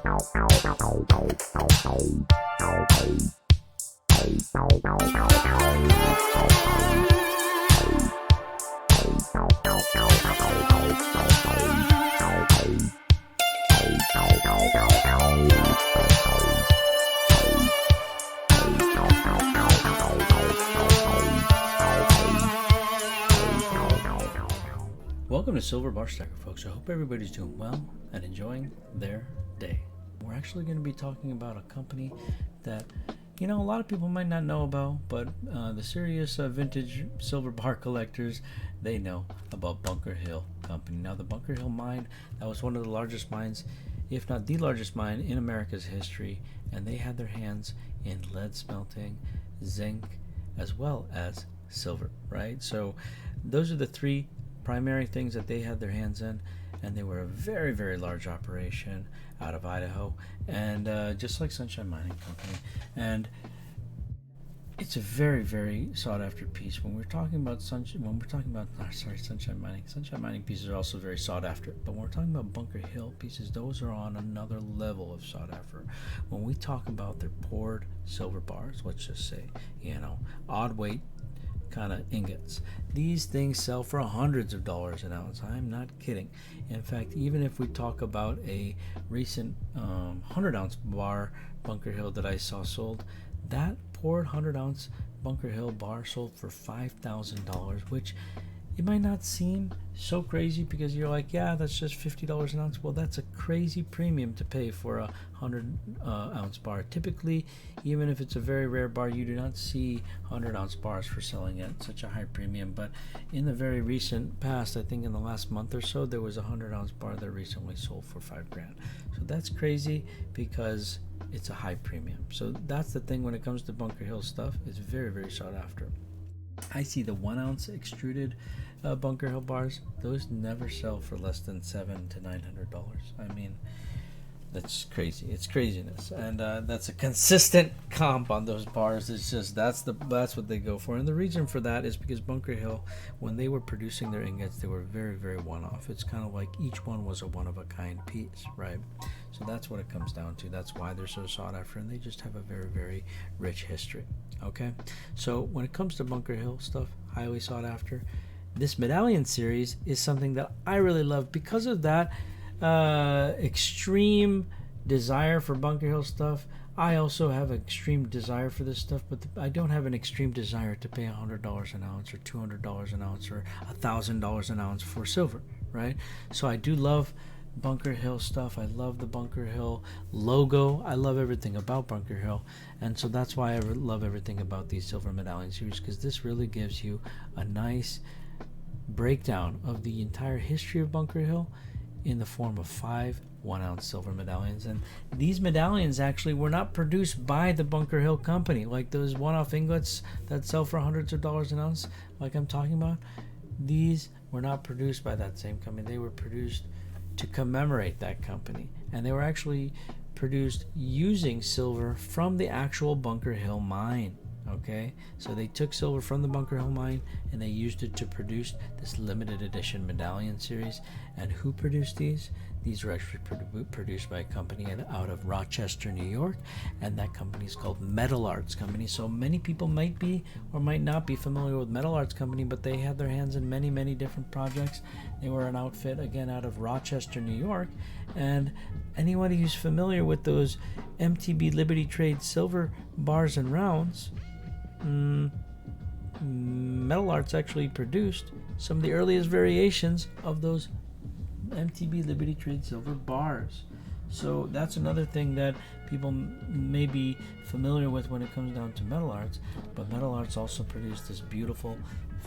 Welcome to Silver Bar Stacker, folks. I hope everybody's doing well and enjoying their day. We're actually going to be talking about a company that, a lot of people might not know about, but the serious vintage silver bar collectors, they know about Bunker Hill Company. Now, the Bunker Hill mine, that was one of the largest mines, if not the largest mine in America's history, and they had their hands in lead smelting, zinc, as well as silver, right? So those are the three primary things that they had their hands in, and they were a very, very large operation out of Idaho, and just like Sunshine Mining Company. And it's a very, very sought after piece. When we're talking about Sunshine Mining pieces are also very sought after, but when we're talking about Bunker Hill pieces, those are on another level of sought after. When we talk about their poured silver bars, let's just say, odd weight kind of ingots, these things sell for hundreds of dollars an ounce. I'm not kidding. In fact, even if we talk about a recent 100-ounce bar Bunker Hill that I saw sold, that poured 100-ounce Bunker Hill bar sold for $5,000, which it might not seem so crazy because you're like, yeah, that's just $50 an ounce. Well, that's a crazy premium to pay for a 100-ounce bar. Typically, even if it's a very rare bar, you do not see 100-ounce bars for selling at such a high premium. But in the very recent past, I think in the last month or so, there was a 100-ounce bar that recently sold for $5,000. So that's crazy because it's a high premium. So that's the thing when it comes to Bunker Hill stuff. It's very, very sought after. I see the 1-ounce extruded Bunker Hill bars. Those never sell for less than $700 to $900. I mean, that's crazy. It's craziness, and that's a consistent comp on those bars. It's just that's what they go for, and the reason for that is because Bunker Hill, when they were producing their ingots, they were very, very one-off. It's kind of like each one was a one-of-a-kind piece, right? So that's what it comes down to. That's why they're so sought after, and they just have a very, very rich history. Okay, so when it comes to Bunker Hill stuff, highly sought after. This Medallion series is something that I really love because of that extreme desire for Bunker Hill stuff. I also have an extreme desire for this stuff, but I don't have an extreme desire to pay $100 an ounce or $200 an ounce or $1,000 an ounce for silver, right? So I do love Bunker Hill stuff. I love the Bunker Hill logo. I love everything about Bunker Hill, and so that's why I love everything about these Silver Medallion series, because this really gives you a nice breakdown of the entire history of Bunker Hill in the form of 5 1-ounce silver medallions. And these medallions actually were not produced by the Bunker Hill Company, like those one-off ingots that sell for hundreds of dollars an ounce like I'm talking about. These were not produced by that same company. They were produced to commemorate that company, and they were actually produced using silver from the actual Bunker Hill mine. Okay, so they took silver from the Bunker Hill mine and they used it to produce this limited edition medallion series. And who produced these? These were actually produced by a company out of Rochester, New York, and that company is called Metal Arts Company. So many people might be or might not be familiar with Metal Arts Company, but they had their hands in many, many different projects. They were an outfit, again, out of Rochester, New York, and anybody who's familiar with those MTB Liberty Trade silver bars and rounds, Metal Arts actually produced some of the earliest variations of those MTB Liberty Trade silver bars. So that's another thing that people may be familiar with when it comes down to Metal Arts. But Metal Arts also produced this beautiful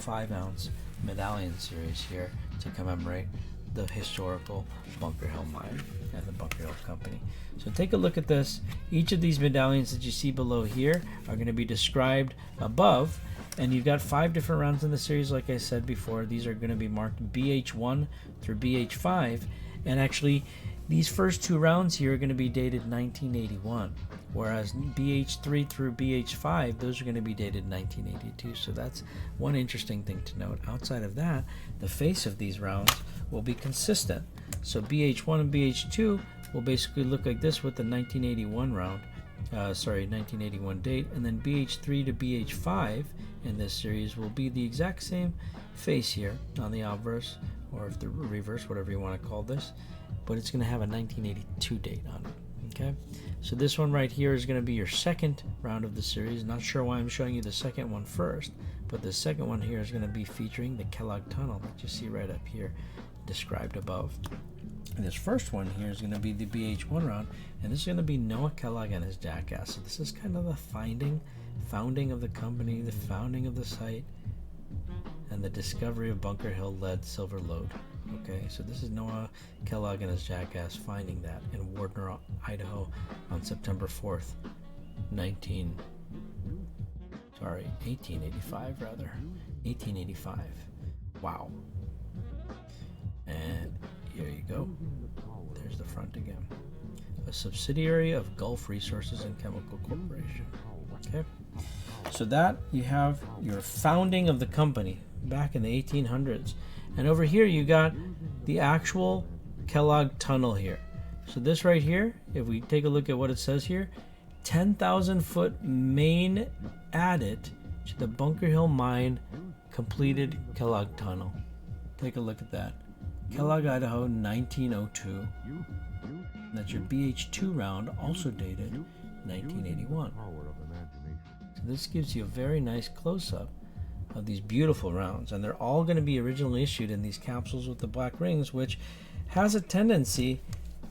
5-ounce medallion series here to commemorate the historical Bunker Hill mine and the Bunker Hill Company. So take a look at this. Each of these medallions that you see below here are going to be described above, and you've got 5 different rounds in the series. Like I said before, these are going to be marked BH1 through BH5, and actually these first 2 rounds here are going to be dated 1981, whereas BH3 through BH5, those are going to be dated 1982. So that's one interesting thing to note. Outside of that, the face of these rounds will be consistent. So BH1 and BH2 will basically look like this with the 1981 round. 1981 date, and then BH3 to BH5 in this series will be the exact same face here on the obverse, or if the reverse, whatever you want to call this, but it's going to have a 1982 date on it. Okay, so this one right here is going to be your second round of the series. Not sure why I'm showing you the second one first, but the second one here is going to be featuring the Kellogg tunnel that you see right up here described above. And this first one here is going to be the BH1 round, and this is going to be Noah Kellogg and his jackass. So this is kind of the founding of the company, the founding of the site, and the discovery of Bunker Hill lead silver lode. Okay, so this is Noah Kellogg and his jackass finding that in Wardner, Idaho on September 4th, 1885 rather. 1885. Wow. And here you go. There's the front again. A subsidiary of Gulf Resources and Chemical Corporation. Okay. So that you have your founding of the company back in the 1800s. And over here you got the actual Kellogg tunnel here. So this right here, if we take a look at what it says here, 10,000 foot main added to the Bunker Hill mine completed Kellogg tunnel. Take a look at that. Kellogg, Idaho, 1902. That's your BH2 round, also dated 1981. So this gives you a very nice close-up of these beautiful rounds, and they're all going to be originally issued in these capsules with the black rings, which has a tendency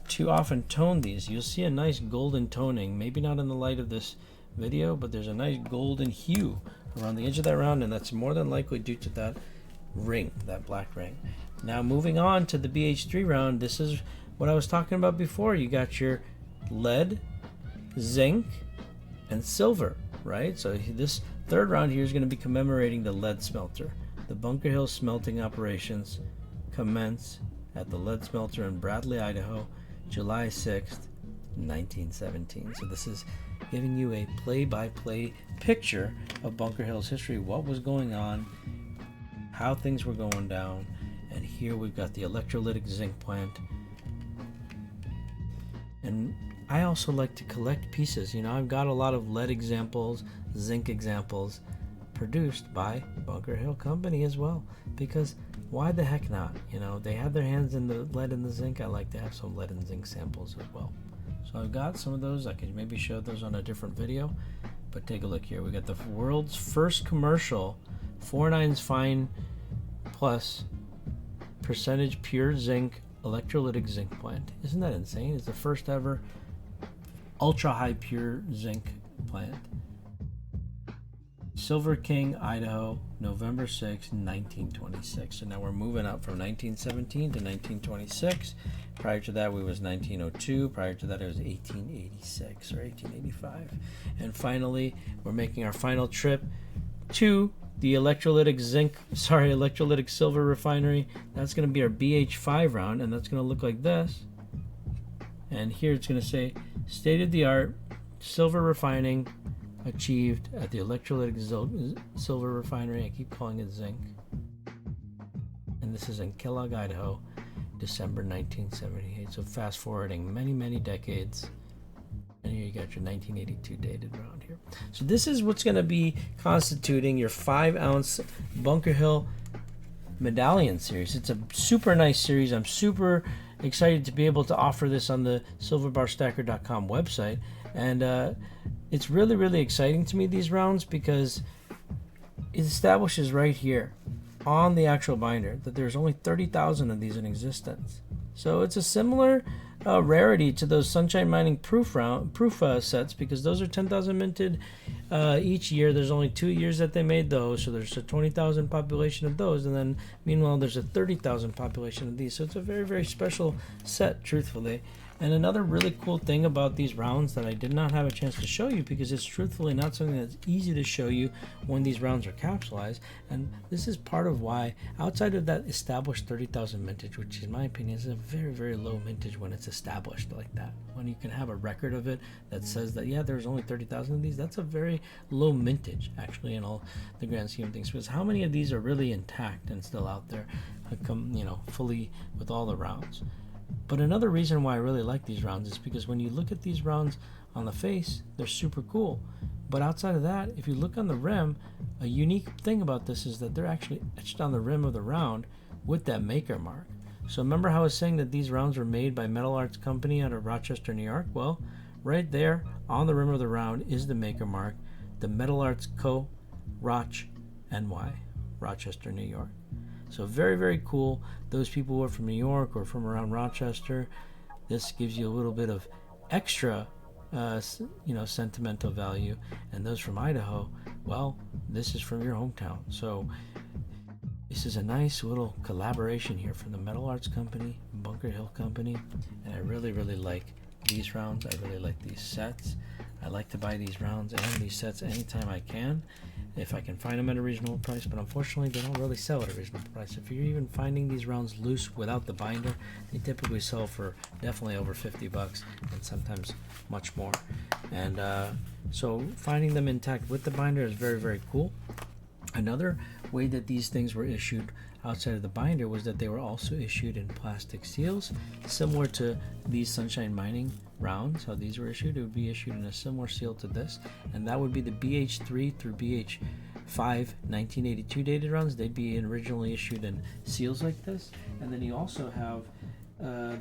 to often tone these. You'll see a nice golden toning, maybe not in the light of this video, but there's a nice golden hue around the edge of that round, and that's more than likely due to that ring, that black ring. Now moving on to the BH3 round, this is what I was talking about before. You got your lead, zinc, and silver, right? So this third round here is going to be commemorating the lead smelter. The Bunker Hill smelting operations commence at the lead smelter in Bradley, Idaho, July 6th, 1917. So this is giving you a play-by-play picture of Bunker Hill's history, what was going on, how things were going down. And here we've got the electrolytic zinc plant. And I also like to collect pieces. You know, I've got a lot of lead examples, zinc examples produced by Bunker Hill Company as well. Because why the heck not? You know, they have their hands in the lead and the zinc. I like to have some lead and zinc samples as well. So I've got some of those. I could maybe show those on a different video. But take a look here. We got the world's first commercial 4/9 fine plus percentage pure zinc electrolytic zinc plant. Isn't that insane? It's the first ever ultra high pure zinc plant. Silver King, Idaho, November 6, 1926. So now we're moving up from 1917 to 1926. Prior to that, we was 1902. Prior to that, it was 1886 or 1885. And finally, we're making our final trip to the electrolytic silver refinery. That's going to be our BH5 round, and that's going to look like this. And here it's going to say state-of-the-art silver refining achieved at the electrolytic silver refinery. I keep calling it zinc. And this is in Kellogg, Idaho, December 1978. So fast forwarding many decades. And here you got your 1982 dated round here. So this is what's going to be constituting your 5-ounce Bunker Hill Medallion series. It's a super nice series. I'm super excited to be able to offer this on the silverbarstacker.com website. And it's really exciting to me, these rounds, because it establishes right here on the actual binder that there's only 30,000 of these in existence. So it's a similar rarity to those Sunshine Mining proof sets, because those are 10,000 minted each year. There's only 2 years that they made those, so there's a 20,000 population of those, and then meanwhile there's a 30,000 population of these. So it's a very special set, truthfully. And another really cool thing about these rounds that I did not have a chance to show you, because it's truthfully not something that's easy to show you when these rounds are capsulized, and this is part of why, outside of that established 30,000 mintage, which in my opinion is a very low mintage when it's established like that, when you can have a record of it that says that, yeah, there's only 30,000 of these, that's a very low mintage, actually, in all the grand scheme of things, because how many of these are really intact and still out there, fully with all the rounds? But another reason why I really like these rounds is because when you look at these rounds on the face, they're super cool. But outside of that, if you look on the rim, a unique thing about this is that they're actually etched on the rim of the round with that maker mark. So remember how I was saying that these rounds were made by Metal Arts Company out of Rochester, New York? Well, right there on the rim of the round is the maker mark, the Metal Arts Co. Roch NY, Rochester, New York. So very, very cool. Those people who are from New York or from around Rochester, this gives you a little bit of extra sentimental value. And those from Idaho, well, this is from your hometown. So this is a nice little collaboration here from the Metal Arts Company, Bunker Hill Company, and I really, really like these rounds. I really like these sets. I like to buy these rounds and these sets anytime I can, if I can find them at a reasonable price, but unfortunately they don't really sell at a reasonable price. If you're even finding these rounds loose without the binder, they typically sell for definitely over $50 and sometimes much more. And so finding them intact with the binder is very, very cool. Another way that these things were issued outside of the binder was that they were also issued in plastic seals, similar to these Sunshine Mining rounds. How these were issued, it would be issued in a similar seal to this, and that would be the BH3 through BH5 1982 dated rounds. They'd be originally issued in seals like this. And then you also have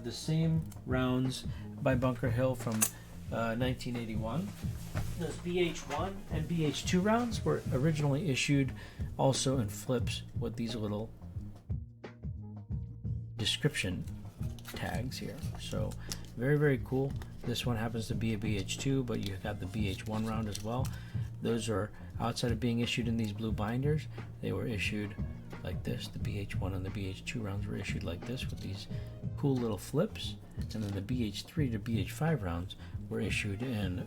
the same rounds by Bunker Hill from 1981. Those BH1 and BH2 rounds were originally issued also in flips with these little description tags here. So very, very cool. This one happens to be a BH2, but you got the BH1 round as well. Those are outside of being issued in these blue binders, they were issued like this. The BH1 and the BH2 rounds were issued like this with these cool little flips, and then the BH3 to BH5 rounds were issued in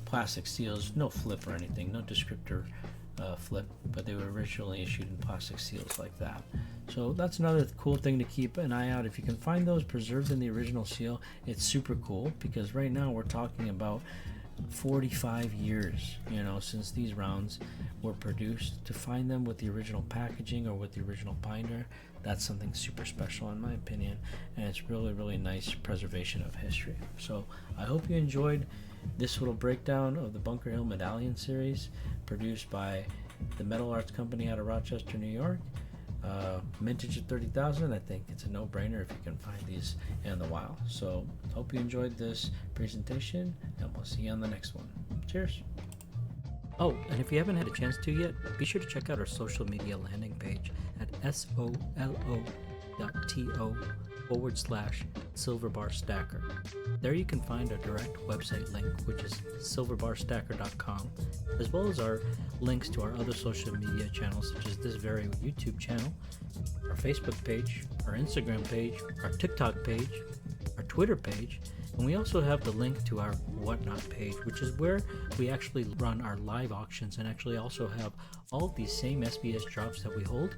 plastic seals, no flip or anything, no descriptor flip, but they were originally issued in plastic seals like that. So that's another cool thing to keep an eye out. If you can find those preserved in the original seal, it's super cool, because right now we're talking about 45 years, since these rounds were produced. To find them with the original packaging or with the original binder, that's something super special in my opinion, and it's really, really nice preservation of history. So I hope you enjoyed this little breakdown of the Bunker Hill Medallion series, produced by the Metal Arts Company out of Rochester, New York. Mintage at 30,000. I think it's a no-brainer if you can find these in the wild. So hope you enjoyed this presentation, and we'll see you on the next one. Cheers. Oh, and if you haven't had a chance to yet, be sure to check out our social media landing page at solo.to/silverbarstacker. There you can find our direct website link, which is silverbarstacker.com, as well as our links to our other social media channels, such as this very YouTube channel, our Facebook page, our Instagram page, our TikTok page, our Twitter page, and we also have the link to our Whatnot page, which is where we actually run our live auctions and actually also have all of these same SBS drops that we hold.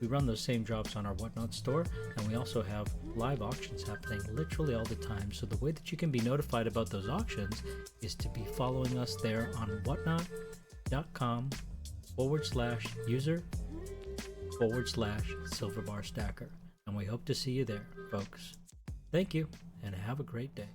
We run those same drops on our Whatnot store, and we also have live auctions happening literally all the time. So the way that you can be notified about those auctions is to be following us there on whatnot.com/user/silverbarstacker. And we hope to see you there, folks. Thank you, and have a great day.